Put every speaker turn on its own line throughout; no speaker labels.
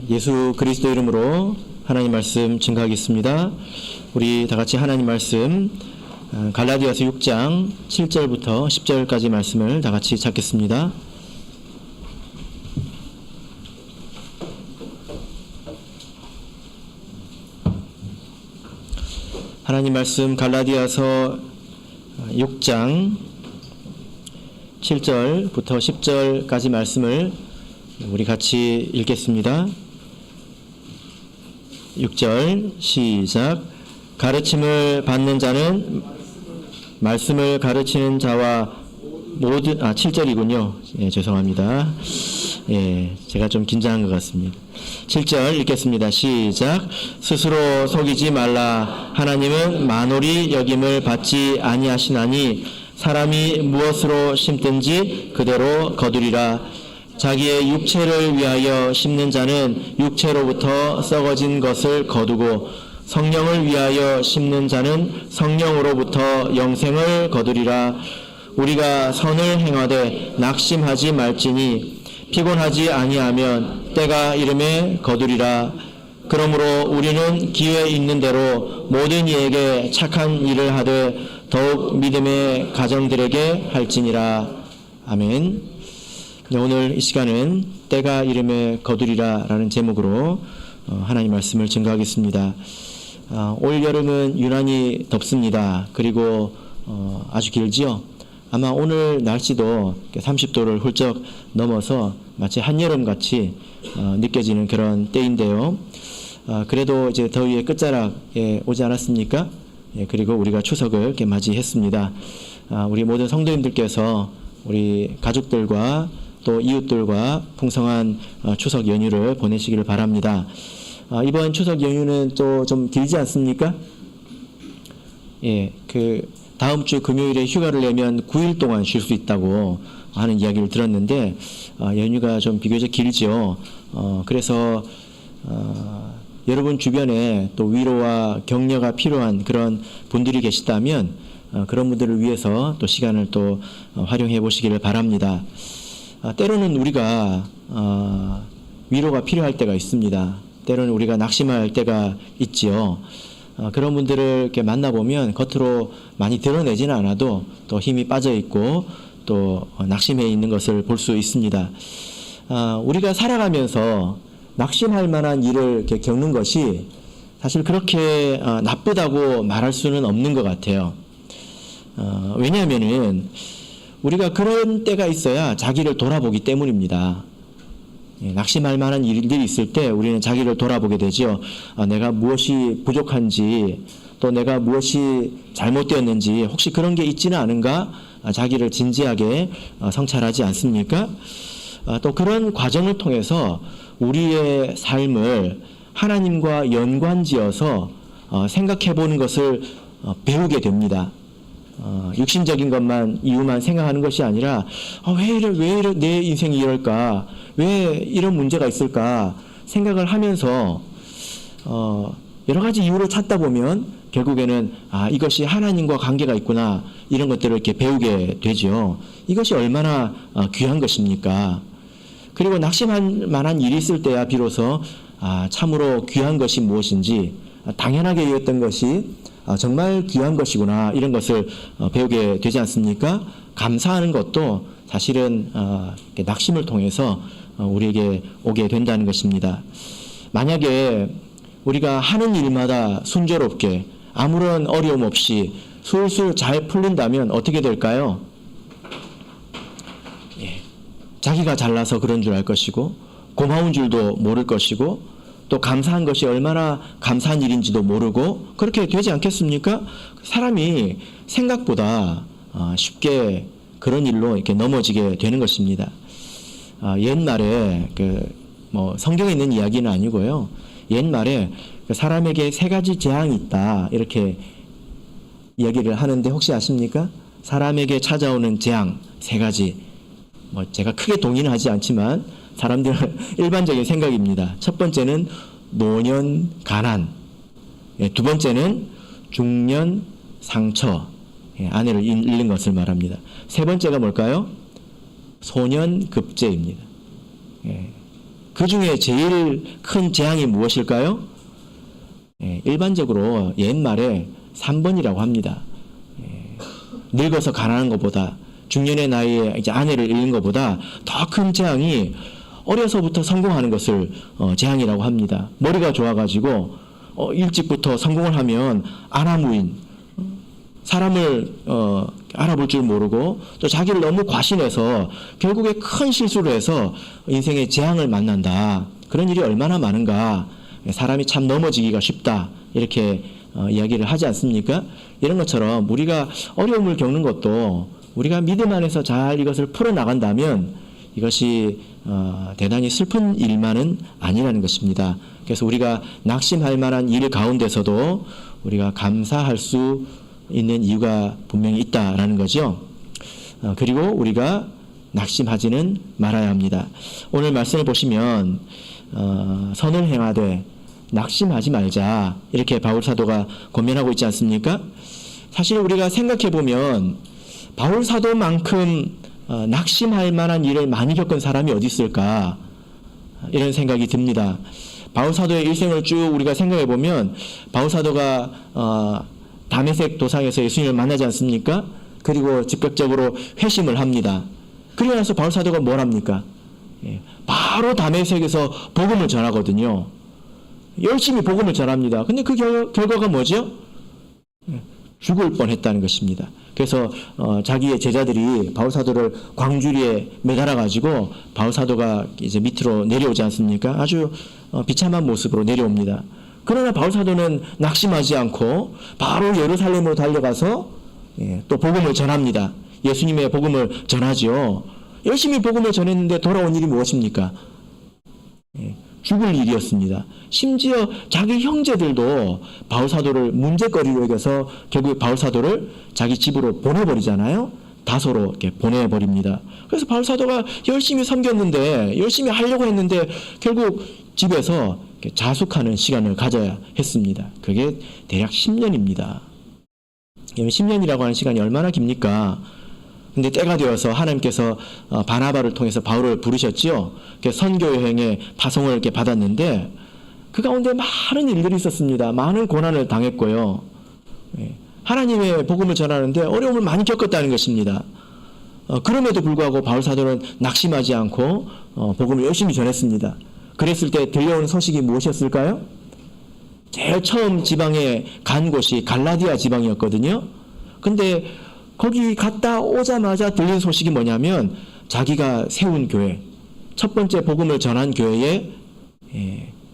예수 그리스도 이름으로 하나님 말씀 증거하겠습니다. 우리 다 같이 하나님 말씀 갈라디아서 6장 7절부터 10절까지 말씀을 다 같이 찾겠습니다. 하나님 말씀 갈라디아서 6장 7절부터 10절까지 말씀을 우리 같이 읽겠습니다. 6절 시작. 가르침을 받는 자는 말씀을 가르치는 자와 모든 7절이군요. 예, 죄송합니다. 예, 제가 좀 긴장한 것 같습니다. 7절 읽겠습니다. 시작. 스스로 속이지 말라. 하나님은 만홀히 여김을 받지 아니하시나니 사람이 무엇으로 심든지 그대로 거두리라. 자기의 육체를 위하여 심는 자는 육체로부터 썩어진 것을 거두고 성령을 위하여 심는 자는 성령으로부터 영생을 거두리라. 우리가 선을 행하되 낙심하지 말지니 피곤하지 아니하면 때가 이름에 거두리라. 그러므로 우리는 기회 있는 대로 모든 이에게 착한 일을 하되 더욱 믿음의 가정들에게 할지니라. 아멘. 오늘 이 시간은 때가 이름에 거두리라 라는 제목으로 하나님 말씀을 증거하겠습니다. 올 여름은 유난히 덥습니다. 그리고 아주 길지요. 아마 오늘 날씨도 30도를 훌쩍 넘어서 마치 한여름같이 느껴지는 그런 때인데요. 그래도 이제 더위의 끝자락에 오지 않았습니까? 예, 그리고 우리가 추석을 이렇게 맞이했습니다. 우리 모든 성도님들께서 우리 가족들과 또 이웃들과 풍성한 추석 연휴를 보내시기를 바랍니다. 이번 추석 연휴는 또 좀 길지 않습니까? 예, 다음 주 금요일에 휴가를 내면 9일 동안 쉴 수 있다고 하는 이야기를 들었는데 연휴가 좀 비교적 길죠. 그래서 여러분 주변에 또 위로와 격려가 필요한 그런 분들이 계시다면 그런 분들을 위해서 또 시간을 또 활용해 보시기를 바랍니다. 때로는 우리가 위로가 필요할 때가 있습니다. 때로는 우리가 낙심할 때가 있지요. 그런 분들을 이렇게 만나보면 겉으로 많이 드러내지는 않아도 또 힘이 빠져 있고 또 낙심해 있는 것을 볼 수 있습니다. 우리가 살아가면서 낙심할 만한 일을 이렇게 겪는 것이 사실 그렇게 나쁘다고 말할 수는 없는 것 같아요. 왜냐하면은 우리가 그런 때가 있어야 자기를 돌아보기 때문입니다. 낙심할 만한 일들이 있을 때 우리는 자기를 돌아보게 되죠. 내가 무엇이 부족한지 또 내가 무엇이 잘못되었는지 혹시 그런 게 있지는 않은가 자기를 진지하게 성찰하지 않습니까? 또 그런 과정을 통해서 우리의 삶을 하나님과 연관지어서 생각해 보는 것을 배우게 됩니다. 육신적인 것만 이유만 생각하는 것이 아니라 왜 이래 내 인생이 이럴까, 왜 이런 문제가 있을까 생각을 하면서 여러 가지 이유를 찾다 보면 결국에는 이것이 하나님과 관계가 있구나 이런 것들을 이렇게 배우게 되죠. 이것이 얼마나 귀한 것입니까? 그리고 낙심할 만한 일이 있을 때야 비로소 참으로 귀한 것이 무엇인지 당연하게 여겼던 것이 정말 귀한 것이구나 이런 것을 배우게 되지 않습니까? 감사하는 것도 사실은 낙심을 통해서 우리에게 오게 된다는 것입니다. 만약에 우리가 하는 일마다 순조롭게 아무런 어려움 없이 술술 잘 풀린다면 어떻게 될까요? 예, 자기가 잘나서 그런 줄 알 것이고 고마운 줄도 모를 것이고 또 감사한 것이 얼마나 감사한 일인지도 모르고 그렇게 되지 않겠습니까? 사람이 생각보다 쉽게 그런 일로 이렇게 넘어지게 되는 것입니다. 옛말에 성경에 있는 이야기는 아니고요. 옛말에 사람에게 세 가지 재앙이 있다 이렇게 이야기를 하는데 혹시 아십니까? 사람에게 찾아오는 재앙 세 가지. 제가 크게 동의는 하지 않지만 사람들은 일반적인 생각입니다. 첫 번째는 노년 가난, 두 번째는 중년 상처, 아내를 잃는 것을 말합니다. 세 번째가 뭘까요? 소년 급제입니다. 그 중에 제일 큰 재앙이 무엇일까요? 일반적으로 옛말에 3번이라고 합니다. 늙어서 가난한 것보다, 중년의 나이에 이제 아내를 잃는 것보다 더 큰 재앙이 어려서부터 성공하는 것을 재앙이라고 합니다. 머리가 좋아가지고 일찍부터 성공을 하면 아나무인, 사람을 알아볼 줄 모르고 또 자기를 너무 과신해서 결국에 큰 실수를 해서 인생의 재앙을 만난다. 그런 일이 얼마나 많은가. 사람이 참 넘어지기가 쉽다. 이렇게 이야기를 하지 않습니까? 이런 것처럼 우리가 어려움을 겪는 것도 우리가 믿음 안에서 잘 이것을 풀어나간다면 이것이 대단히 슬픈 일만은 아니라는 것입니다. 그래서 우리가 낙심할 만한 일 가운데서도 우리가 감사할 수 있는 이유가 분명히 있다라는 거죠. 그리고 우리가 낙심하지는 말아야 합니다. 오늘 말씀을 보시면 선을 행하되 낙심하지 말자 이렇게 바울 사도가 권면하고 있지 않습니까? 사실 우리가 생각해 보면 바울 사도만큼 낙심할 만한 일을 많이 겪은 사람이 어디 있을까? 이런 생각이 듭니다. 바울 사도의 일생을 쭉 우리가 생각해 보면 바울 사도가 다메섹 도상에서 예수님을 만나지 않습니까? 그리고 즉각적으로 회심을 합니다. 그리고 나서 바울 사도가 뭘 합니까? 바로 다메섹에서 복음을 전하거든요. 열심히 복음을 전합니다. 근데 그 결과가 뭐죠? 죽을 뻔했다는 것입니다. 그래서 자기의 제자들이 바울 사도를 광주리에 매달아 가지고 바울 사도가 이제 밑으로 내려오지 않습니까? 아주 비참한 모습으로 내려옵니다. 그러나 바울 사도는 낙심하지 않고 바로 예루살렘으로 달려가서 또 복음을 전합니다. 예수님의 복음을 전하죠. 열심히 복음을 전했는데 돌아온 일이 무엇입니까? 죽을 일이었습니다. 심지어 자기 형제들도 바울 사도를 문제거리로 여겨서 결국 바울 사도를 자기 집으로 보내버리잖아요. 다소로 이렇게 보내버립니다. 그래서 바울 사도가 열심히 섬겼는데, 열심히 하려고 했는데 결국 집에서 자숙하는 시간을 가져야 했습니다. 그게 대략 10년입니다. 10년이라고 하는 시간이 얼마나 깁니까? 근데 때가 되어서 하나님께서 바나바를 통해서 바울을 부르셨지요. 선교 여행에 파송을 이렇게 받았는데 그 가운데 많은 일들이 있었습니다. 많은 고난을 당했고요. 하나님의 복음을 전하는데 어려움을 많이 겪었다는 것입니다. 그럼에도 불구하고 바울 사도는 낙심하지 않고 복음을 열심히 전했습니다. 그랬을 때 들려오는 소식이 무엇이었을까요? 제일 처음 지방에 간 곳이 갈라디아 지방이었거든요. 근데 거기 갔다 오자마자 들린 소식이 뭐냐면 자기가 세운 교회, 첫 번째 복음을 전한 교회에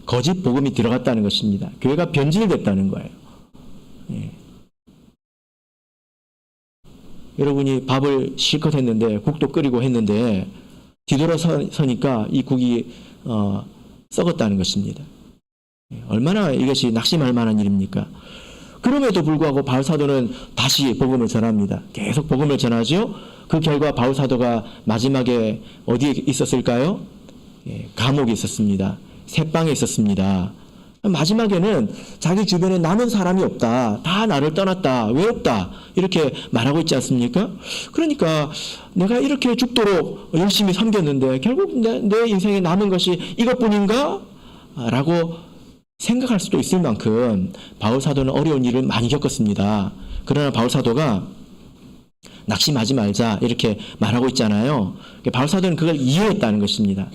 거짓 복음이 들어갔다는 것입니다. 교회가 변질됐다는 거예요. 여러분이 밥을 실컷 했는데 국도 끓이고 했는데 뒤돌아서니까 이 국이 썩었다는 것입니다. 얼마나 이것이 낙심할 만한 일입니까? 그럼에도 불구하고 바울 사도는 다시 복음을 전합니다. 계속 복음을 전하죠. 그 결과 바울 사도가 마지막에 어디에 있었을까요? 감옥에 있었습니다. 새방에 있었습니다. 마지막에는 자기 주변에 남은 사람이 없다. 다 나를 떠났다. 외롭다. 이렇게 말하고 있지 않습니까? 그러니까 내가 이렇게 죽도록 열심히 섬겼는데 결국 내 인생에 남은 것이 이것뿐인가? 라고 생각할 수도 있을 만큼 바울 사도는 어려운 일을 많이 겪었습니다. 그러나 바울 사도가 낙심하지 말자 이렇게 말하고 있잖아요. 바울 사도는 그걸 이해했다는 것입니다.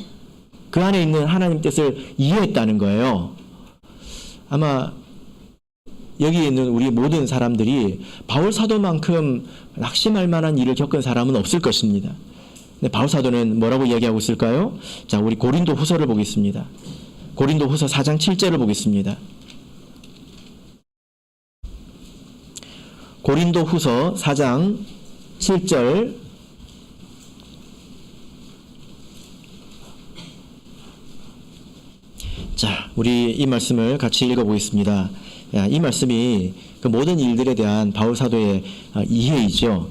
그 안에 있는 하나님 뜻을 이해했다는 거예요. 아마 여기 있는 우리 모든 사람들이 바울 사도만큼 낙심할 만한 일을 겪은 사람은 없을 것입니다. 근데 바울 사도는 뭐라고 이야기하고 있을까요? 자, 우리 고린도 후서를 보겠습니다. 고린도 후서 4장 7절을 보겠습니다. 고린도 후서 4장 7절. 자, 우리 이 말씀을 같이 읽어보겠습니다. 이 말씀이 그 모든 일들에 대한 바울 사도의 이해이죠.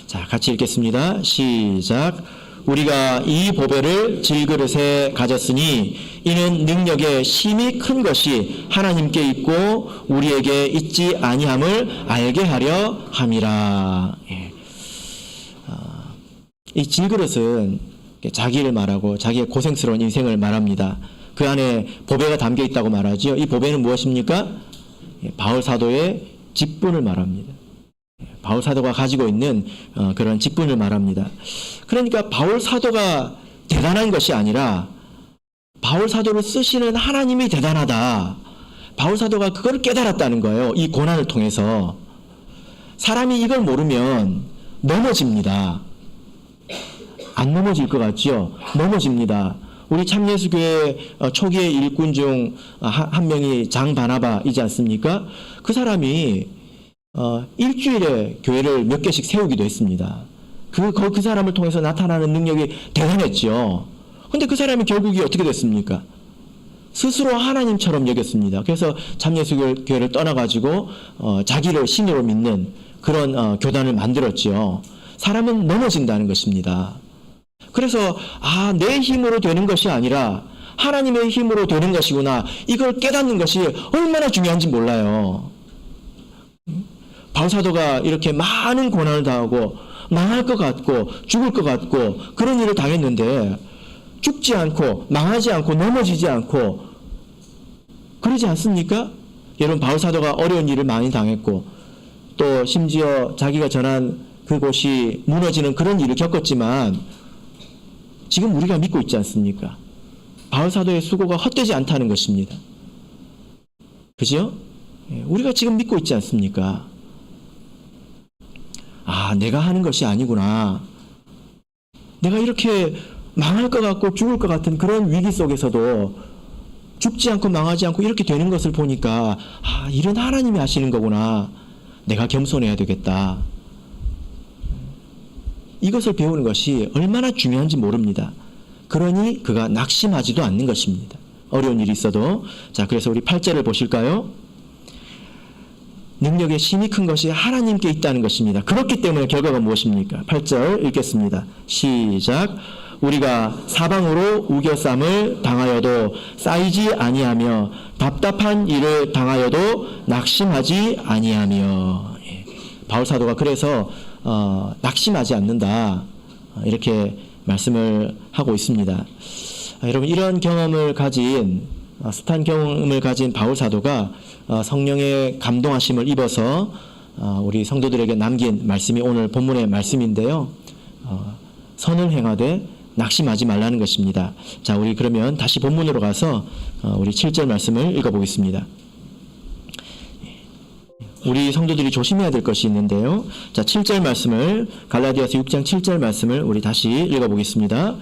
자, 같이 읽겠습니다. 시작. 우리가 이 보배를 질그릇에 가졌으니 이는 능력의 심히 큰 것이 하나님께 있고 우리에게 있지 아니함을 알게 하려 함이라. 이 질그릇은 자기를 말하고 자기의 고생스러운 인생을 말합니다. 그 안에 보배가 담겨 있다고 말하죠. 이 보배는 무엇입니까? 바울 사도의 직분을 말합니다. 바울 사도가 가지고 있는 그런 직분을 말합니다. 그러니까 바울 사도가 대단한 것이 아니라 바울 사도를 쓰시는 하나님이 대단하다. 바울 사도가 그걸 깨달았다는 거예요. 이 고난을 통해서. 사람이 이걸 모르면 넘어집니다. 안 넘어질 것 같죠? 넘어집니다. 우리 참예수교회 초기의 일꾼 중 한 명이 장 바나바이지 않습니까? 그 사람이 일주일에 교회를 몇 개씩 세우기도 했습니다. 그 사람을 통해서 나타나는 능력이 대단했죠. 근데 그 사람이 결국이 어떻게 됐습니까? 스스로 하나님처럼 여겼습니다. 그래서 참예수교회를 떠나가지고 자기를 신으로 믿는 그런 교단을 만들었죠. 사람은 넘어진다는 것입니다. 그래서 내 힘으로 되는 것이 아니라 하나님의 힘으로 되는 것이구나. 이걸 깨닫는 것이 얼마나 중요한지 몰라요. 바울 사도가 이렇게 많은 고난을 당하고 망할 것 같고 죽을 것 같고 그런 일을 당했는데 죽지 않고 망하지 않고 넘어지지 않고 그러지 않습니까? 여러분 바울 사도가 어려운 일을 많이 당했고 또 심지어 자기가 전한 그곳이 무너지는 그런 일을 겪었지만 지금 우리가 믿고 있지 않습니까? 바울 사도의 수고가 헛되지 않다는 것입니다. 그죠? 우리가 지금 믿고 있지 않습니까? 내가 하는 것이 아니구나. 내가 이렇게 망할 것 같고 죽을 것 같은 그런 위기 속에서도 죽지 않고 망하지 않고 이렇게 되는 것을 보니까 이런 하나님이 하시는 거구나. 내가 겸손해야 되겠다. 이것을 배우는 것이 얼마나 중요한지 모릅니다. 그러니 그가 낙심하지도 않는 것입니다. 어려운 일이 있어도. 자, 그래서 우리 8절을 보실까요? 능력의 힘이 큰 것이 하나님께 있다는 것입니다. 그렇기 때문에 결과가 무엇입니까? 8절 읽겠습니다. 시작. 우리가 사방으로 우겨쌈을 당하여도 쌓이지 아니하며 답답한 일을 당하여도 낙심하지 아니하며. 바울 사도가 그래서 낙심하지 않는다. 이렇게 말씀을 하고 있습니다. 여러분 이런 경험을 가진 숱한 경험을 가진 바울 사도가 성령의 감동하심을 입어서 우리 성도들에게 남긴 말씀이 오늘 본문의 말씀인데요. 선을 행하되 낙심하지 말라는 것입니다. 자, 우리 그러면 다시 본문으로 가서 우리 7절 말씀을 읽어보겠습니다. 우리 성도들이 조심해야 될 것이 있는데요. 자, 7절 말씀을 갈라디아서 6장 7절 말씀을 우리 다시 읽어보겠습니다.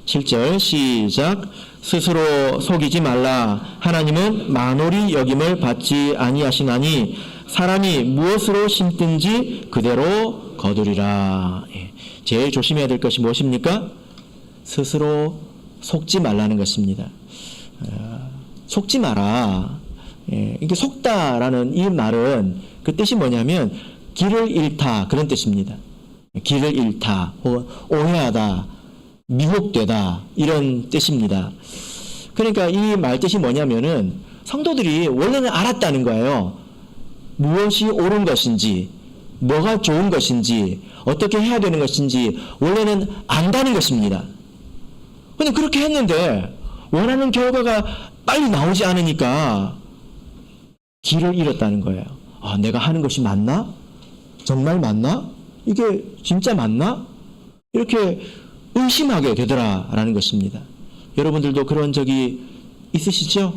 7절 시작. 스스로 속이지 말라. 하나님은 만홀히 여김을 받지 아니하시나니 사람이 무엇으로 심든지 그대로 거두리라. 제일 조심해야 될 것이 무엇입니까? 스스로 속지 말라는 것입니다. 속지 마라. 이게 속다라는 이 말은 그 뜻이 뭐냐면 길을 잃다 그런 뜻입니다. 길을 잃다, 오해하다, 미혹되다 이런 뜻입니다. 그러니까 이 말 뜻이 뭐냐면은 성도들이 원래는 알았다는 거예요. 무엇이 옳은 것인지, 뭐가 좋은 것인지, 어떻게 해야 되는 것인지 원래는 안다는 것입니다. 근데 그렇게 했는데 원하는 결과가 빨리 나오지 않으니까 길을 잃었다는 거예요. 내가 하는 것이 맞나? 정말 맞나? 이게 진짜 맞나? 이렇게 의심하게 되더라라는 것입니다. 여러분들도 그런 적이 있으시죠?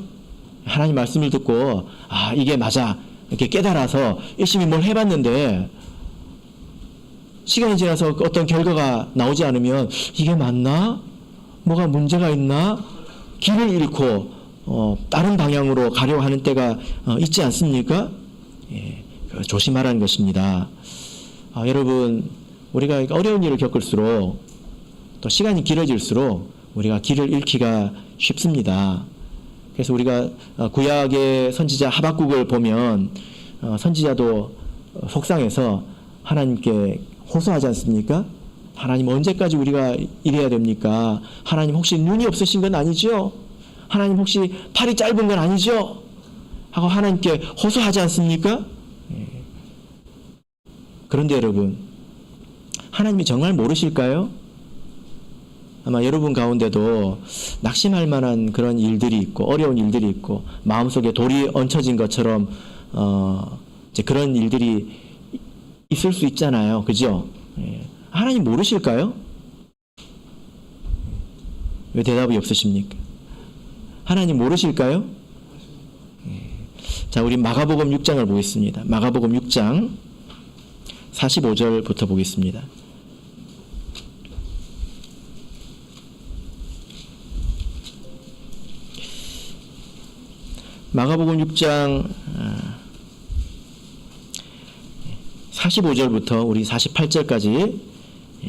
하나님 말씀을 듣고 이게 맞아 이렇게 깨달아서 열심히 뭘 해봤는데 시간이 지나서 어떤 결과가 나오지 않으면 이게 맞나? 뭐가 문제가 있나? 길을 잃고 다른 방향으로 가려고 하는 때가 있지 않습니까? 조심하라는 것입니다. 여러분 우리가 어려운 일을 겪을수록 또 시간이 길어질수록 우리가 길을 잃기가 쉽습니다. 그래서 우리가 구약의 선지자 하박국을 보면 선지자도 속상해서 하나님께 호소하지 않습니까? 하나님 언제까지 우리가 이래야 됩니까? 하나님 혹시 눈이 없으신 건 아니죠? 하나님 혹시 팔이 짧은 건 아니죠? 하고 하나님께 호소하지 않습니까? 그런데 여러분 하나님이 정말 모르실까요? 아마 여러분 가운데도 낙심할 만한 그런 일들이 있고 어려운 일들이 있고 마음속에 돌이 얹혀진 것처럼 이제 그런 일들이 있을 수 있잖아요. 그죠? 예. 하나님 모르실까요? 왜 대답이 없으십니까? 하나님 모르실까요? 예. 자, 우리 마가복음 6장을 보겠습니다. 마가복음 6장 45절부터 보겠습니다. 마가복음 6장 45절부터 우리 48절까지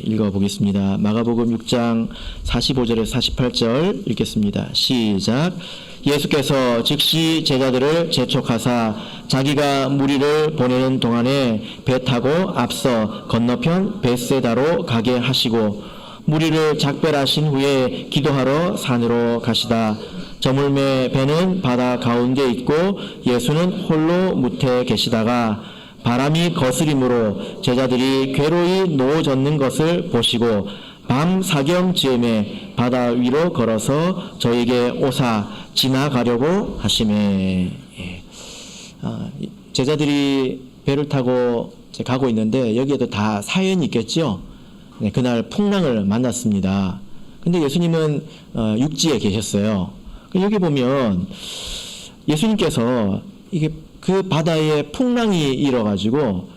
읽어보겠습니다. 마가복음 6장 45절에서 48절 읽겠습니다. 시작. 예수께서 즉시 제자들을 재촉하사 자기가 무리를 보내는 동안에 배 타고 앞서 건너편 벳세다로 가게 하시고 무리를 작별하신 후에 기도하러 산으로 가시다. 저물매 배는 바다 가운데 있고 예수는 홀로 무태 계시다가 바람이 거스림으로 제자들이 괴로이 누워졌는 것을 보시고 밤 사경 즈음에 바다 위로 걸어서 저에게 오사 지나가려고 하시매. 제자들이 배를 타고 가고 있는데 여기에도 다 사연이 있겠죠. 네, 그날 풍랑을 만났습니다. 근데 예수님은 육지에 계셨어요. 여기 보면 예수님께서 이게 그 바다에 풍랑이 일어가지고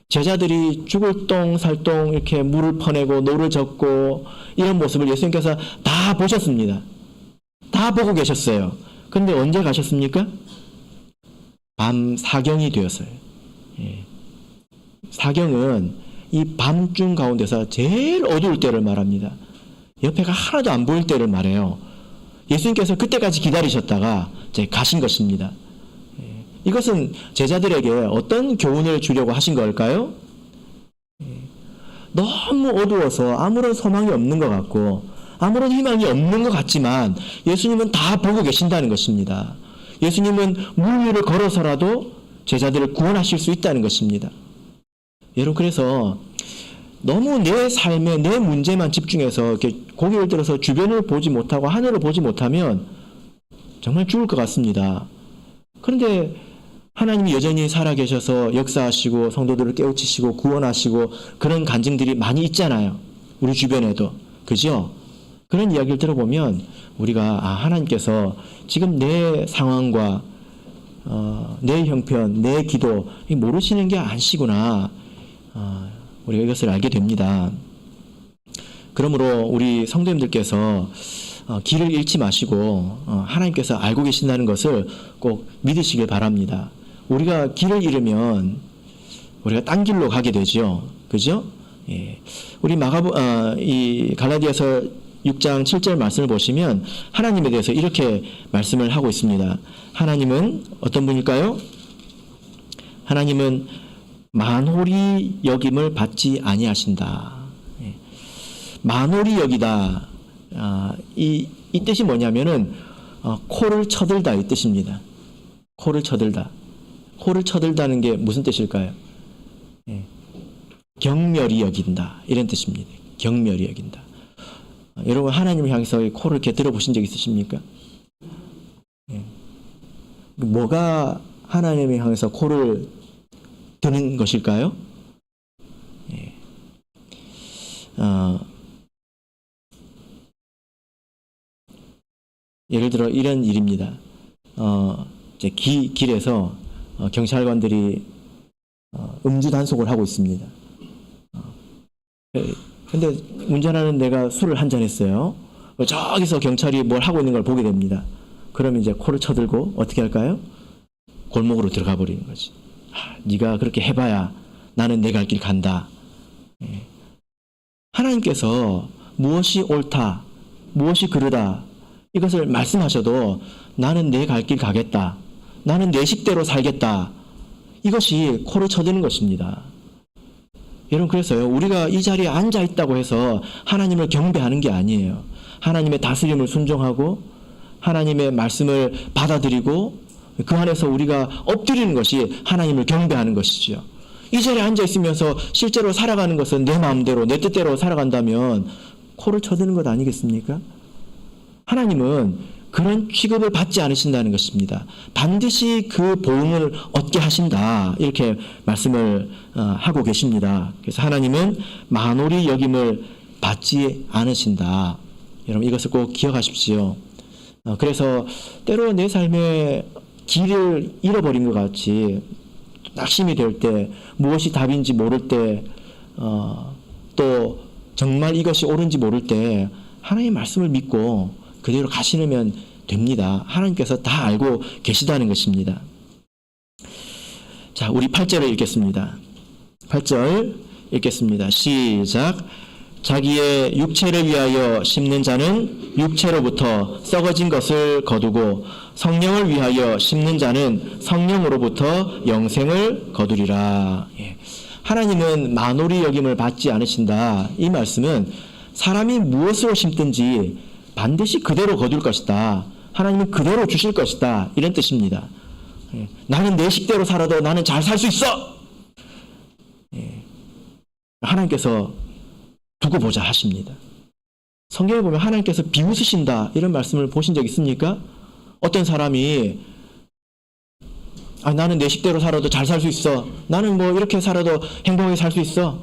제자들이 죽을 똥살똥 이렇게 물을 퍼내고 노를 젓고 이런 모습을 예수님께서 다 보셨습니다. 다 보고 계셨어요. 근데 언제 가셨습니까? 밤 사경이 되었어요. 예. 사경은 이 밤중 가운데서 제일 어두울 때를 말합니다. 옆에가 하나도 안 보일 때를 말해요. 예수님께서 그때까지 기다리셨다가 이제 가신 것입니다. 이것은 제자들에게 어떤 교훈을 주려고 하신 걸까요? 너무 어두워서 아무런 소망이 없는 것 같고 아무런 희망이 없는 것 같지만 예수님은 다 보고 계신다는 것입니다. 예수님은 물 위를 걸어서라도 제자들을 구원하실 수 있다는 것입니다. 여러분, 그래서 너무 내 삶에 내 문제만 집중해서 이렇게 고개를 들어서 주변을 보지 못하고 하늘을 보지 못하면 정말 죽을 것 같습니다. 그런데 하나님이 여전히 살아계셔서 역사하시고 성도들을 깨우치시고 구원하시고 그런 간증들이 많이 있잖아요. 우리 주변에도. 그죠? 그런 이야기를 들어보면 우리가 하나님께서 지금 내 상황과 내 형편, 내 기도 모르시는 게 아니시구나. 우리가 이것을 알게 됩니다. 그러므로 우리 성도님들께서 길을 잃지 마시고 하나님께서 알고 계신다는 것을 꼭 믿으시길 바랍니다. 우리가 길을 잃으면 우리가 딴 길로 가게 되죠. 그죠? 예. 우리 이 갈라디아서 6장 7절 말씀을 보시면 하나님에 대해서 이렇게 말씀을 하고 있습니다. 하나님은 어떤 분일까요? 하나님은 만홀히 여김을 받지 아니하신다. 예. 만홀히 여기다. 이 뜻이 뭐냐면은 코를 쳐들다 이 뜻입니다. 코를 쳐들다. 코를 쳐들다는 게 무슨 뜻일까요? 예. 경멸히 여긴다 이런 뜻입니다. 경멸히 여긴다. 여러분, 하나님을 향해서 코를 이렇게 들어보신 적 있으십니까? 예. 뭐가 하나님을 향해서 코를 드는 것일까요? 예. 예를 들어 이런 일입니다. 이제 길에서 경찰관들이 음주 단속을 하고 있습니다. 근데 운전하는 내가 술을 한잔 했어요. 저기서 경찰이 뭘 하고 있는 걸 보게 됩니다. 그러면 이제 코를 쳐들고 어떻게 할까요? 골목으로 들어가 버리는 거지. 네가 그렇게 해봐야 나는 내 갈 길 간다. 하나님께서 무엇이 옳다, 무엇이 그르다 이것을 말씀하셔도 나는 내 갈 길 가겠다. 나는 내 식대로 살겠다. 이것이 코를 쳐드는 것입니다. 여러분, 그래서요, 우리가 이 자리에 앉아 있다고 해서 하나님을 경배하는 게 아니에요. 하나님의 다스림을 순종하고 하나님의 말씀을 받아들이고 그 안에서 우리가 엎드리는 것이 하나님을 경배하는 것이죠. 이 자리에 앉아 있으면서 실제로 살아가는 것은 내 마음대로 내 뜻대로 살아간다면 코를 쳐드는 것 아니겠습니까? 하나님은 그런 취급을 받지 않으신다는 것입니다. 반드시 그 보응을 얻게 하신다. 이렇게 말씀을 하고 계십니다. 그래서 하나님은 만홀히 여김을 받지 않으신다. 여러분 이것을 꼭 기억하십시오. 그래서 때로 내 삶의 길을 잃어버린 것 같이 낙심이 될 때, 무엇이 답인지 모를 때, 또 정말 이것이 옳은지 모를 때 하나님의 말씀을 믿고 그대로 가시면 됩니다. 하나님께서 다 알고 계시다는 것입니다. 자, 우리 8절을 읽겠습니다. 8절 읽겠습니다. 시작. 자기의 육체를 위하여 심는 자는 육체로부터 썩어진 것을 거두고 성령을 위하여 심는 자는 성령으로부터 영생을 거두리라. 예. 하나님은 만홀히 여김을 받지 않으신다. 이 말씀은 사람이 무엇으로 심든지 반드시 그대로 거둘 것이다. 하나님은 그대로 주실 것이다. 이런 뜻입니다. 예. 나는 내 식대로 살아도 나는 잘 살 수 있어. 예. 하나님께서 두고 보자 하십니다. 성경에 보면 하나님께서 비웃으신다 이런 말씀을 보신 적 있습니까? 어떤 사람이 나는 내 식대로 살아도 잘 살 수 있어. 나는 뭐 이렇게 살아도 행복하게 살 수 있어.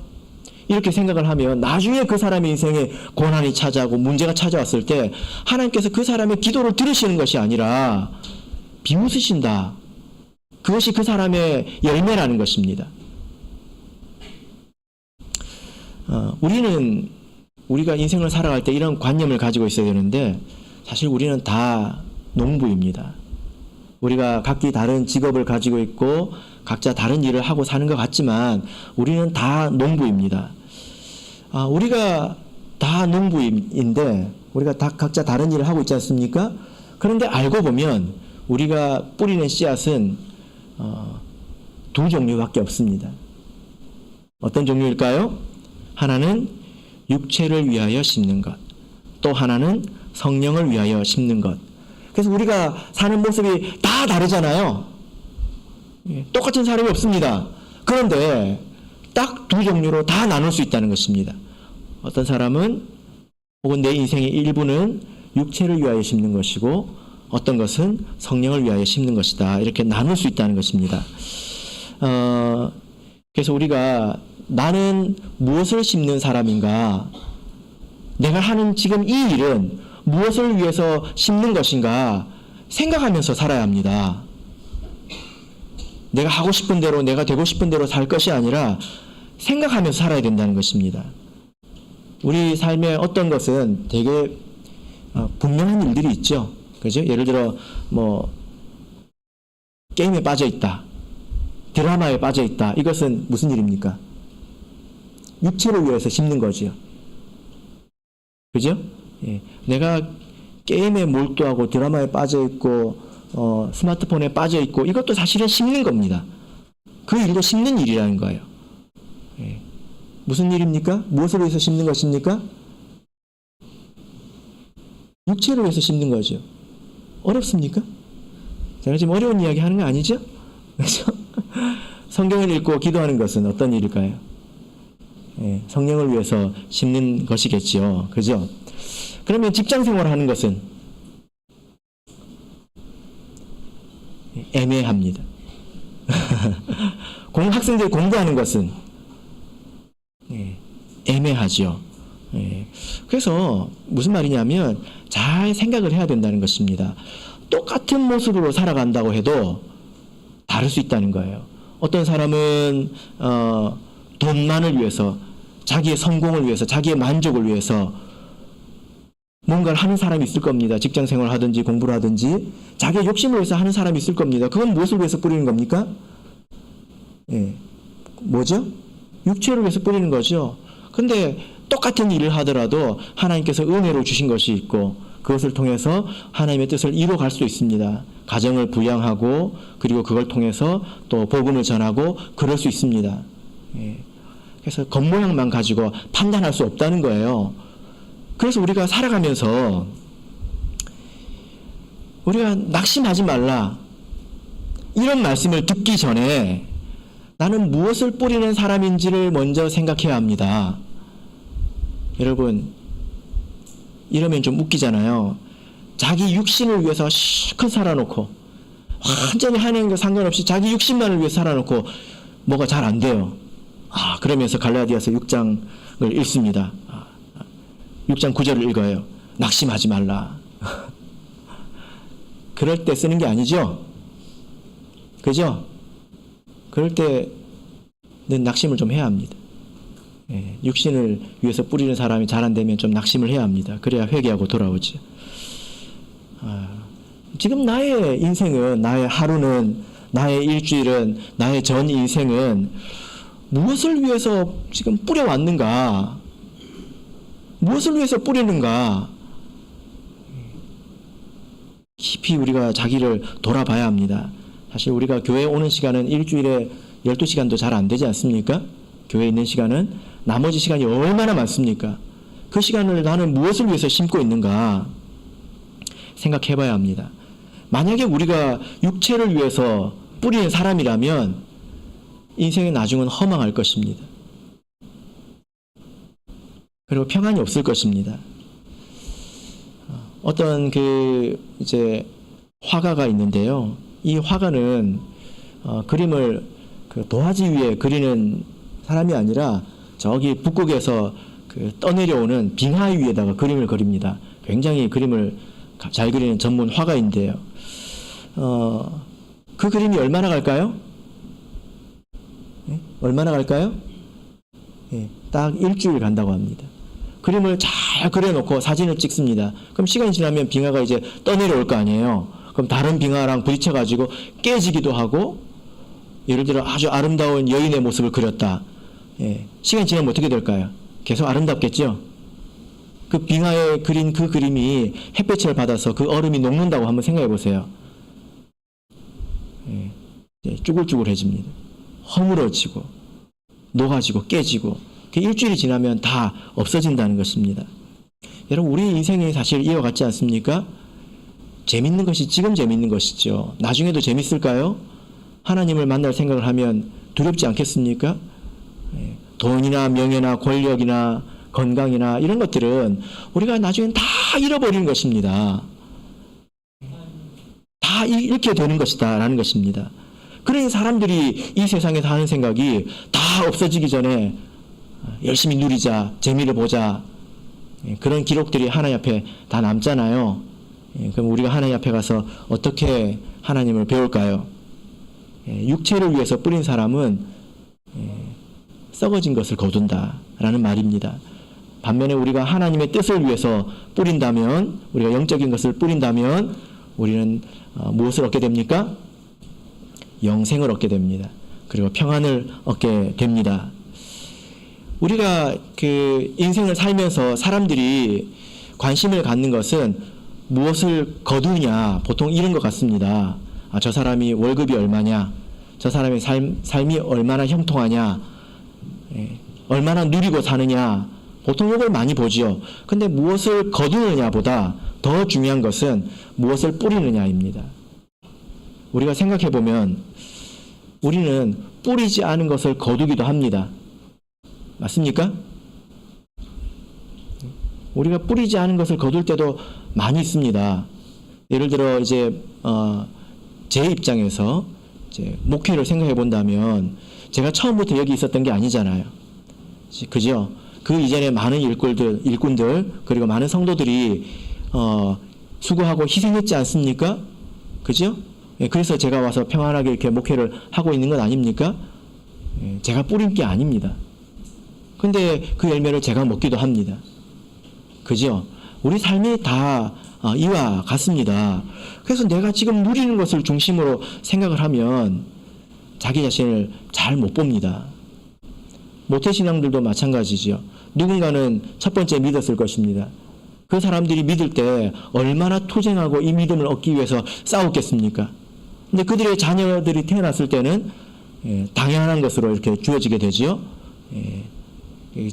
이렇게 생각을 하면 나중에 그 사람의 인생에 고난이 찾아오고 문제가 찾아왔을 때 하나님께서 그 사람의 기도를 들으시는 것이 아니라 비웃으신다. 그것이 그 사람의 열매라는 것입니다. 우리가 인생을 살아갈 때 이런 관념을 가지고 있어야 되는데 사실 우리는 다 농부입니다. 우리가 각기 다른 직업을 가지고 있고 각자 다른 일을 하고 사는 것 같지만 우리는 다 농부입니다. 우리가 다 농부인데 우리가 다 각자 다른 일을 하고 있지 않습니까? 그런데 알고 보면 우리가 뿌리는 씨앗은 두 종류밖에 없습니다. 어떤 종류일까요? 하나는 육체를 위하여 심는 것, 또 하나는 성령을 위하여 심는 것. 그래서 우리가 사는 모습이 다 다르잖아요. 똑같은 사람이 없습니다. 그런데 딱 두 종류로 다 나눌 수 있다는 것입니다. 어떤 사람은 혹은 내 인생의 일부는 육체를 위하여 심는 것이고 어떤 것은 성령을 위하여 심는 것이다. 이렇게 나눌 수 있다는 것입니다. 그래서 우리가 나는 무엇을 심는 사람인가? 내가 하는 지금 이 일은 무엇을 위해서 심는 것인가? 생각하면서 살아야 합니다. 내가 하고 싶은 대로, 내가 되고 싶은 대로 살 것이 아니라 생각하면서 살아야 된다는 것입니다. 우리 삶의 어떤 것은 되게 분명한 일들이 있죠. 그죠? 예를 들어, 게임에 빠져 있다. 드라마에 빠져 있다. 이것은 무슨 일입니까? 육체를 위해서 심는 거지요. 그죠? 예. 내가 게임에 몰두하고 드라마에 빠져 있고 스마트폰에 빠져 있고 이것도 사실은 심는 겁니다. 그 일도 심는 일이라는 거예요. 예. 무슨 일입니까? 무엇을 위해서 심는 것입니까? 육체를 위해서 심는 거죠. 어렵습니까? 제가 지금 어려운 이야기 하는 거 아니죠? 그렇죠? 성경을 읽고 기도하는 것은 어떤 일일까요? 예, 성령을 위해서 심는 것이겠지요. 그죠? 그러면 직장 생활하는 것은 애매합니다. 학생들이 공부하는 것은 애매하죠. 그래서 무슨 말이냐면 잘 생각을 해야 된다는 것입니다. 똑같은 모습으로 살아간다고 해도 다를 수 있다는 거예요. 어떤 사람은 돈만을 위해서, 자기의 성공을 위해서, 자기의 만족을 위해서 뭔가를 하는 사람이 있을 겁니다. 직장 생활을 하든지 공부를 하든지 자기의 욕심을 위해서 하는 사람이 있을 겁니다. 그건 무엇을 위해서 뿌리는 겁니까? 뭐죠? 육체를 위해서 뿌리는 거죠. 근데 똑같은 일을 하더라도 하나님께서 은혜로 주신 것이 있고 그것을 통해서 하나님의 뜻을 이루어갈 수 있습니다. 가정을 부양하고 그리고 그걸 통해서 또 복음을 전하고 그럴 수 있습니다. 그래서 겉모양만 가지고 판단할 수 없다는 거예요. 그래서 우리가 살아가면서 우리가 낙심하지 말라. 이런 말씀을 듣기 전에 나는 무엇을 뿌리는 사람인지를 먼저 생각해야 합니다. 여러분, 이러면 좀 웃기잖아요. 자기 육신을 위해서 실컷 살아놓고 완전히 하나님과 상관없이 자기 육신만을 위해서 살아놓고 뭐가 잘 안 돼요. 그러면서 갈라디아서 6장을 읽습니다. 6장 9절을 읽어요. 낙심하지 말라. 그럴 때 쓰는 게 아니죠? 그죠? 그럴 때는 낙심을 좀 해야 합니다. 육신을 위해서 뿌리는 사람이 잘 안 되면 좀 낙심을 해야 합니다. 그래야 회개하고 돌아오죠. 지금 나의 인생은, 나의 하루는, 나의 일주일은, 나의 전 인생은 무엇을 위해서 지금 뿌려왔는가? 무엇을 위해서 뿌리는가? 깊이 우리가 자기를 돌아봐야 합니다. 사실 우리가 교회에 오는 시간은 일주일에 12시간도 잘 안 되지 않습니까? 교회에 있는 시간은 나머지 시간이 얼마나 많습니까? 그 시간을 나는 무엇을 위해서 심고 있는가 생각해 봐야 합니다. 만약에 우리가 육체를 위해서 뿌리는 사람이라면 인생의 나중은 허망할 것입니다. 그리고 평안이 없을 것입니다. 어떤 이제 화가가 있는데요. 이 화가는 그림을 도화지 위에 그리는 사람이 아니라 저기 북극에서 떠내려오는 빙하 위에다가 그림을 그립니다. 굉장히 그림을 잘 그리는 전문 화가인데요. 그 그림이 얼마나 갈까요? 얼마나 갈까요? 딱 일주일 간다고 합니다. 그림을 잘 그려놓고 사진을 찍습니다. 그럼 시간이 지나면 빙하가 이제 떠내려올 거 아니에요. 그럼 다른 빙하랑 부딪혀가지고 깨지기도 하고, 예를 들어 아주 아름다운 여인의 모습을 그렸다. 시간이 지나면 어떻게 될까요? 계속 아름답겠죠? 그 빙하에 그린 그 그림이 햇볕을 받아서 그 얼음이 녹는다고 한번 생각해 보세요. 쭈글쭈글해집니다. 허물어지고 녹아지고 깨지고, 일주일이 지나면 다 없어진다는 것입니다. 여러분, 우리 인생이 사실 이와 같지 않습니까? 재밌는 것이 지금 재밌는 것이죠. 나중에도 재밌을까요? 하나님을 만날 생각을 하면 두렵지 않겠습니까? 돈이나 명예나 권력이나 건강이나 이런 것들은 우리가 나중엔 다 잃어버리는 것입니다. 다 잃게 되는 것이다 라는 것입니다. 그러니 사람들이 이 세상에서 하는 생각이 다 없어지기 전에 열심히 누리자, 재미를 보자, 그런 기록들이 하나님 앞에 다 남잖아요. 그럼 우리가 하나님 앞에 가서 어떻게 하나님을 배울까요? 육체를 위해서 뿌린 사람은 썩어진 것을 거둔다 라는 말입니다. 반면에 우리가 하나님의 뜻을 위해서 뿌린다면, 우리가 영적인 것을 뿌린다면 우리는 무엇을 얻게 됩니까? 영생을 얻게 됩니다. 그리고 평안을 얻게 됩니다. 우리가 인생을 살면서 사람들이 관심을 갖는 것은 무엇을 거두냐, 보통 이런 것 같습니다. 저 사람이 월급이 얼마냐, 저 사람의 삶이 얼마나 형통하냐, 얼마나 누리고 사느냐, 보통 이걸 많이 보지요. 근데 무엇을 거두느냐보다 더 중요한 것은 무엇을 뿌리느냐입니다. 우리가 생각해 보면 우리는 뿌리지 않은 것을 거두기도 합니다. 맞습니까? 우리가 뿌리지 않은 것을 거둘 때도 많이 있습니다. 예를 들어 이제 제 입장에서 이제 목회를 생각해 본다면 제가 처음부터 여기 있었던 게 아니잖아요. 그죠? 그 이전에 많은 일꾼들 그리고 많은 성도들이 수고하고 희생했지 않습니까? 그죠? 그래서 제가 와서 평안하게 이렇게 목회를 하고 있는 건 아닙니까? 제가 뿌린 게 아닙니다. 근데 그 열매를 제가 먹기도 합니다. 그죠? 우리 삶이 다 이와 같습니다. 그래서 내가 지금 누리는 것을 중심으로 생각을 하면 자기 자신을 잘 못 봅니다. 모태신앙들도 마찬가지죠. 누군가는 첫 번째 믿었을 것입니다. 그 사람들이 믿을 때 얼마나 투쟁하고 이 믿음을 얻기 위해서 싸웠겠습니까? 근데 그들의 자녀들이 태어났을 때는 당연한 것으로 이렇게 주어지게 되지요.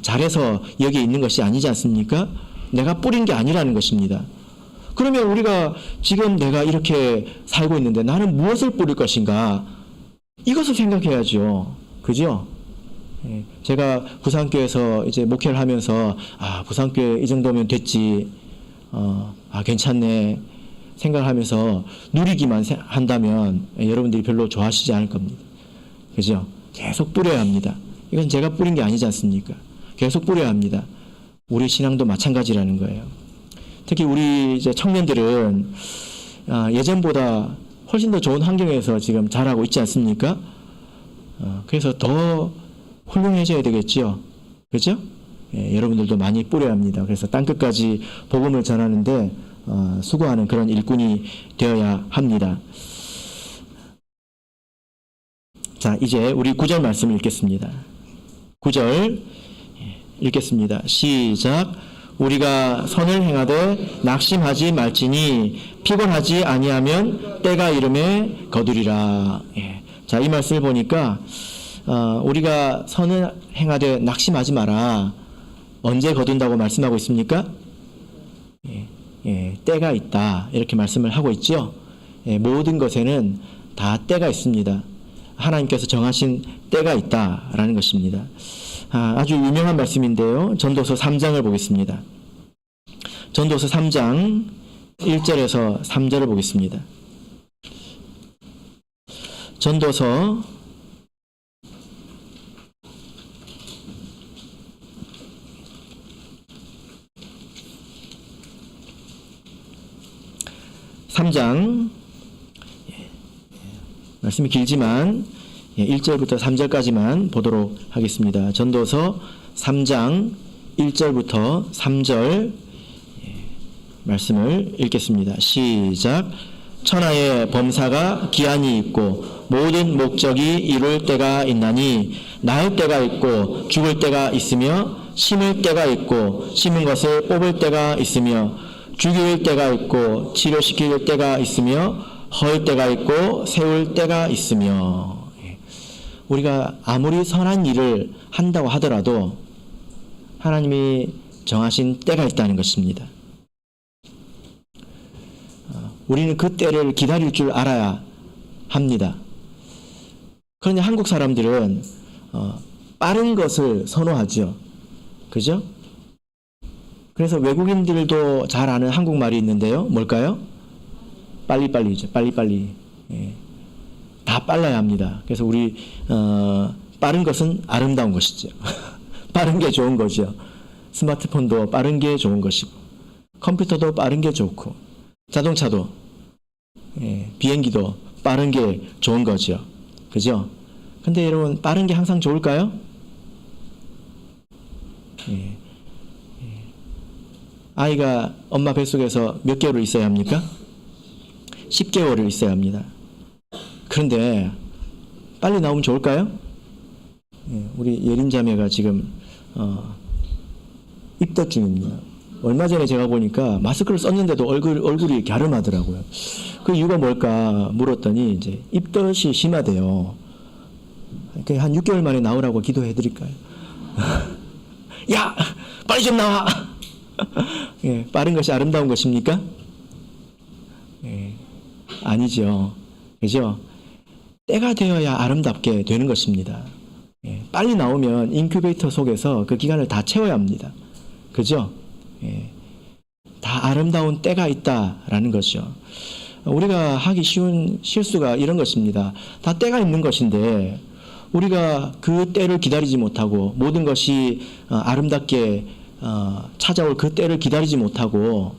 잘해서 여기 있는 것이 아니지 않습니까? 내가 뿌린 게 아니라는 것입니다. 그러면 우리가 지금 내가 이렇게 살고 있는데 나는 무엇을 뿌릴 것인가? 이것을 생각해야죠. 그죠? 제가 부산교회에서 이제 목회를 하면서 부산교회 이 정도면 됐지. 괜찮네 생각하면서 누리기만 한다면 여러분들이 별로 좋아하시지 않을 겁니다. 그죠? 계속 뿌려야 합니다. 이건 제가 뿌린 게 아니지 않습니까? 계속 뿌려야 합니다. 우리 신앙도 마찬가지라는 거예요. 특히 우리 이제 청년들은 예전보다 훨씬 더 좋은 환경에서 지금 자라고 있지 않습니까? 그래서 더 훌륭해져야 되겠죠. 그죠? 여러분들도 많이 뿌려야 합니다. 그래서 땅끝까지 복음을 전하는데 수고하는 그런 일꾼이 되어야 합니다. 자, 이제 우리 9절 말씀 읽겠습니다. 9절 읽겠습니다. 시작. 우리가 선을 행하되 낙심하지 말지니 피곤하지 아니하면 때가 이름에 거두리라. 자, 이 말씀을 보니까 우리가 선을 행하되 낙심하지 마라. 언제 거둔다고 말씀하고 있습니까? 때가 있다. 이렇게 말씀을 하고 있죠. 모든 것에는 다 때가 있습니다. 하나님께서 정하신 때가 있다라는 것입니다. 아주 유명한 말씀인데요. 전도서 3장을 보겠습니다. 전도서 3장 1절에서 3절을 보겠습니다. 전도서 3장 말씀이 길지만 1절부터 3절까지만 보도록 하겠습니다. 전도서 3장 1절부터 3절 말씀을 읽겠습니다. 시작. 천하의 범사가 기한이 있고 모든 목적이 이룰 때가 있나니 낳을 때가 있고 죽을 때가 있으며 심을 때가 있고 심은 것을 뽑을 때가 있으며 죽일 때가 있고 치료시킬 때가 있으며 헐 때가 있고 세울 때가 있으며. 우리가 아무리 선한 일을 한다고 하더라도 하나님이 정하신 때가 있다는 것입니다. 우리는 그 때를 기다릴 줄 알아야 합니다. 그런데 한국 사람들은 빠른 것을 선호하죠. 그죠? 그래서 외국인들도 잘 아는 한국말이 있는데요. 뭘까요? 빨리빨리죠. 빨리빨리. 다 빨라야 합니다. 그래서 우리 빠른 것은 아름다운 것이죠. 빠른 게 좋은 거죠. 스마트폰도 빠른 게 좋은 것이고 컴퓨터도 빠른 게 좋고 자동차도 비행기도 빠른 게 좋은 거죠. 그죠? 근데 여러분 빠른 게 항상 좋을까요? 아이가 엄마 뱃속에서 몇 개월을 있어야 합니까? 10개월을 있어야 합니다. 그런데 빨리 나오면 좋을까요? 우리 예린 자매가 지금 입덧 중입니다. 얼마 전에 제가 보니까 마스크를 썼는데도 얼굴이 갸름하더라고요. 그 이유가 뭘까 물었더니 이제 입덧이 심하대요. 한 6개월 만에 나오라고 기도해 드릴까요? 야! 빨리 좀 나와! 빠른 것이 아름다운 것입니까? 아니죠. 그죠? 때가 되어야 아름답게 되는 것입니다. 빨리 나오면 인큐베이터 속에서 그 기간을 다 채워야 합니다. 그죠? 다 아름다운 때가 있다라는 거죠. 우리가 하기 쉬운 실수가 이런 것입니다. 다 때가 있는 것인데 우리가 그 때를 기다리지 못하고 모든 것이 아름답게 찾아올 그 때를 기다리지 못하고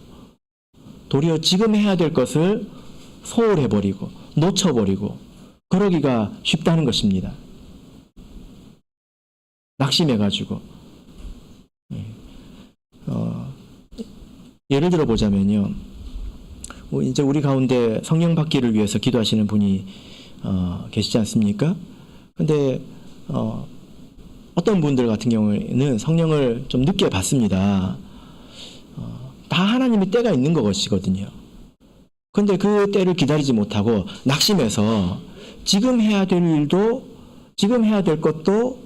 도리어 지금 해야 될 것을 소홀해버리고 놓쳐버리고 그러기가 쉽다는 것입니다. 낙심해가지고 예를 들어 보자면요. 이제 우리 가운데 성령 받기를 위해서 기도하시는 분이 계시지 않습니까? 근데 어떤 분들 같은 경우에는 성령을 좀 늦게 받습니다. 다 하나님의 때가 있는 것이거든요. 근데 그 때를 기다리지 못하고 낙심해서 지금 해야 될 일도 지금 해야 될 것도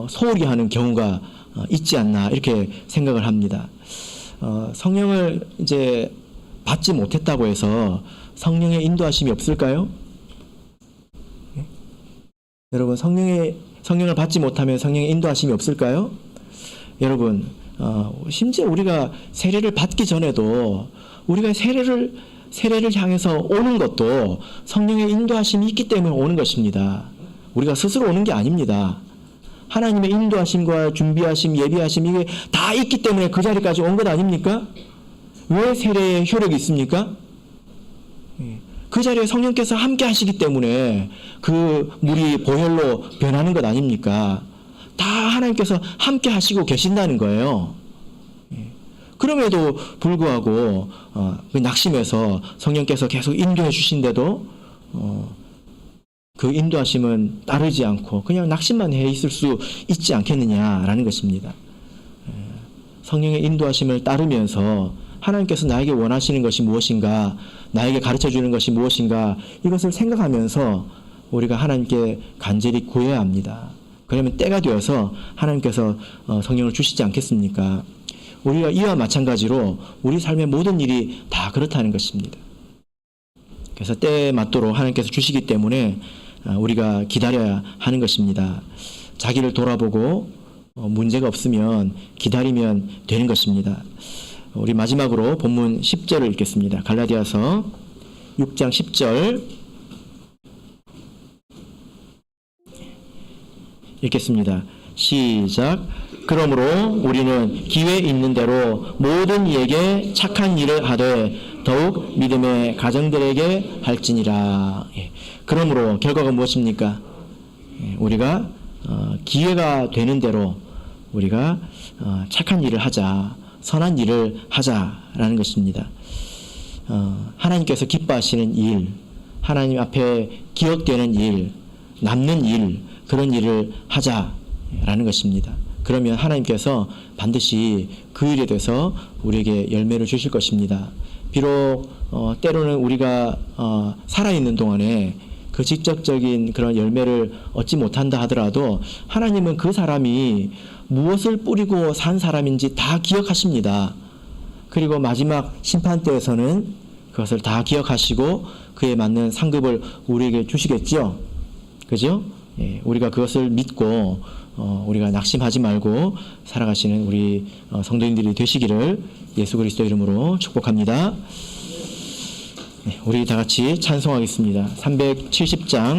소홀히 하는 경우가 있지 않나 이렇게 생각을 합니다. 성령을 이제 받지 못했다고 해서 성령의 인도하심이 없을까요? 네? 여러분 성령을 받지 못하면 성령의 인도하심이 없을까요? 여러분 심지어 우리가 세례를 받기 전에도 우리가 세례를 향해서 오는 것도 성령의 인도하심이 있기 때문에 오는 것입니다. 우리가 스스로 오는 게 아닙니다. 하나님의 인도하심과 준비하심, 예비하심 이게 다 있기 때문에 그 자리까지 온 것 아닙니까? 왜 세례의 효력이 있습니까? 그 자리에 성령께서 함께 하시기 때문에 그 물이 보혈로 변하는 것 아닙니까? 다 하나님께서 함께 하시고 계신다는 거예요. 그럼에도 불구하고 그 낙심해서 성령께서 계속 인도해 주신데도 그 인도하심은 따르지 않고 그냥 낙심만 해 있을 수 있지 않겠느냐라는 것입니다. 성령의 인도하심을 따르면서 하나님께서 나에게 원하시는 것이 무엇인가, 나에게 가르쳐 주는 것이 무엇인가, 이것을 생각하면서 우리가 하나님께 간절히 구해야 합니다. 그러면 때가 되어서 하나님께서 성령을 주시지 않겠습니까? 우리가 이와 마찬가지로 우리 삶의 모든 일이 다 그렇다는 것입니다. 그래서 때에 맞도록 하나님께서 주시기 때문에 우리가 기다려야 하는 것입니다. 자기를 돌아보고 문제가 없으면 기다리면 되는 것입니다. 우리 마지막으로 본문 10절을 읽겠습니다. 갈라디아서 6장 10절 읽겠습니다. 시작. 그러므로 우리는 기회 있는 대로 모든 이에게 착한 일을 하되 더욱 믿음의 가정들에게 할지니라. 그러므로 결과가 무엇입니까? 우리가 기회가 되는 대로 우리가 착한 일을 하자, 선한 일을 하자라는 것입니다. 하나님께서 기뻐하시는 일, 하나님 앞에 기억되는 일, 남는 일, 그런 일을 하자라는 것입니다. 그러면 하나님께서 반드시 그 일에 대해서 우리에게 열매를 주실 것입니다. 비록 때로는 우리가 살아있는 동안에 그 직접적인 그런 열매를 얻지 못한다 하더라도 하나님은 그 사람이 무엇을 뿌리고 산 사람인지 다 기억하십니다. 그리고 마지막 심판 때에서는 그것을 다 기억하시고 그에 맞는 상급을 우리에게 주시겠죠. 그죠? 예, 우리가 그것을 믿고 우리가 낙심하지 말고 살아가시는 우리 성도님들이 되시기를 예수 그리스도 이름으로 축복합니다. 네, 우리 다 같이 찬송하겠습니다. 370장